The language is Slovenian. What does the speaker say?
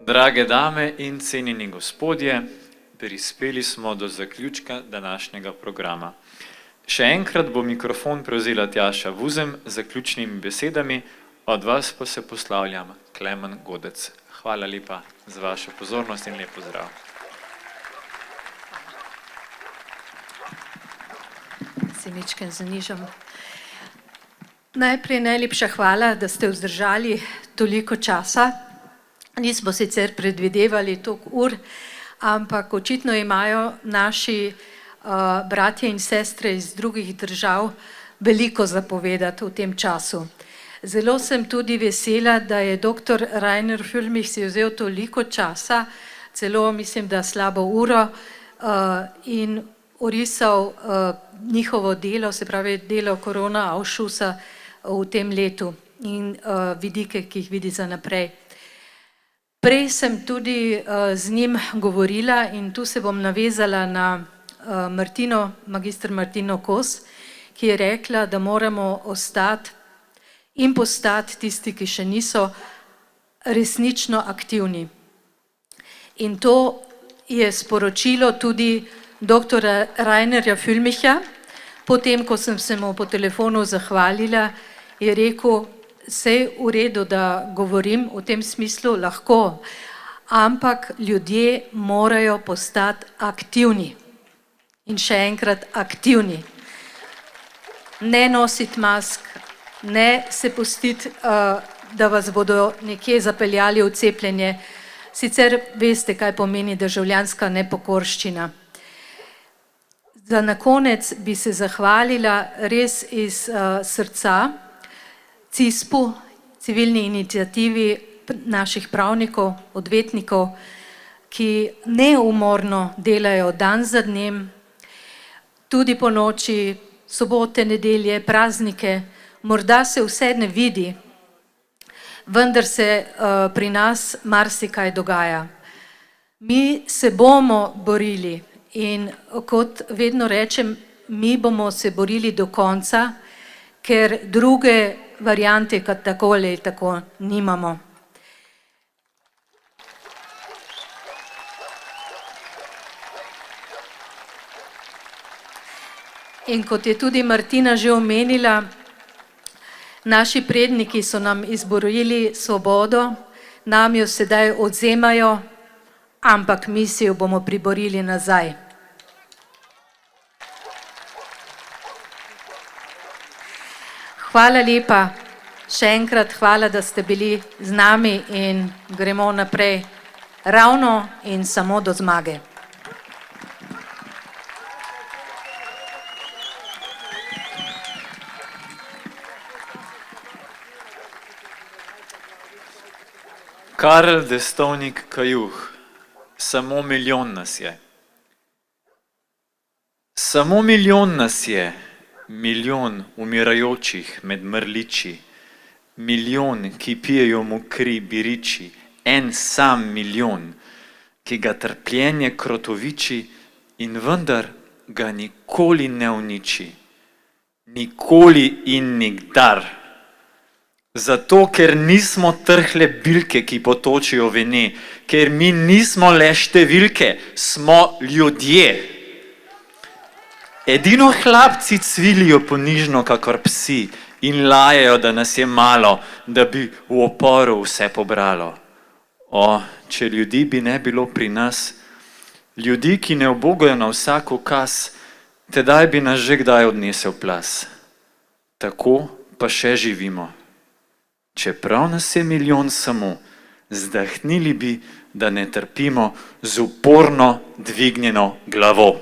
Drage dame in cenjeni gospodje, prispeli smo do zaključka današnjega programa. Še enkrat bo mikrofon prevzela Tjaša Vuzem z zaključnimi besedami, od vas pa se poslavljam Klemen Godec. Hvala lepa za vašo pozornost in lep pozdrav. Se mičken zanižam. Najprej najlepša hvala, da ste vzdržali toliko časa. Nismo sicer predvidevali toliko ur, ampak očitno imajo naši bratje in sestre iz drugih držav veliko zapovedati v tem času. Zelo sem tudi vesela, da je dr. Rainer Füllmich si vzel toliko časa, celo mislim, da slabo uro, in orisal njihovo delo, se pravi delo Corona Ausschussa v tem letu in vidike, ki jih vidi za naprej. Prej sem tudi z njim govorila in tu se bom navezala na magistr Martino Kos, ki je rekla, da moramo ostati in postati tisti, ki še niso resnično aktivni. In to je sporočilo tudi dr. Rainerja Füllmicha. Potem, ko sem se mu po telefonu zahvalila, je rekel, sej v redu, da govorim v tem smislu lahko, ampak ljudje morajo postati aktivni. In še enkrat aktivni. Ne nositi mask, ne se pustiti, da vas bodo nekje zapeljali v cepljenje. Sicer veste, kaj pomeni državljanska nepokorščina. Za na konec bi se zahvalila res iz srca CISP-u, civilni iniciativi naših pravnikov, odvetnikov, ki neumorno delajo dan za dnem, tudi po noči, sobote, nedelje, praznike. Morda se vse ne vidi, vendar se pri nas marsikaj dogaja. Mi se bomo borili in kot vedno rečem, mi bomo se borili do konca, ker druge variante kot tako ali tako nimamo. In kot je tudi Martina že omenila, naši predniki so nam izborili svobodo, nam jo sedaj odvzemajo, ampak mi si jo bomo priborili nazaj. Hvala lepa, še enkrat hvala, da ste bili z nami in gremo naprej ravno in samo do zmage. Karel Destovnik Kajuh, samo milijon nas je. Samo milijon nas je, milijon umirajočih med mrliči, milijon, ki pijejo mu kri biriči, en sam milijon, ki ga trpljenje krotoviči in vendar ga nikoli ne uniči. Nikoli in nikdar. Zato, ker nismo trhle bilke, ki potočijo vene, ker mi nismo le številke, smo ljudje. Edino hlapci cvilijo ponižno kakor psi in lajejo, da nas je malo, da bi v oporu vse pobralo. O, če ljudi bi ne bilo pri nas, ljudi, ki ne ubogajo na vsak ukaz, tedaj bi nas že kdaj odnesel plaz. Tako pa še živimo. Čeprav nas je milijon samo, zdahnili bi, da ne trpimo z uporno dvignjeno glavo.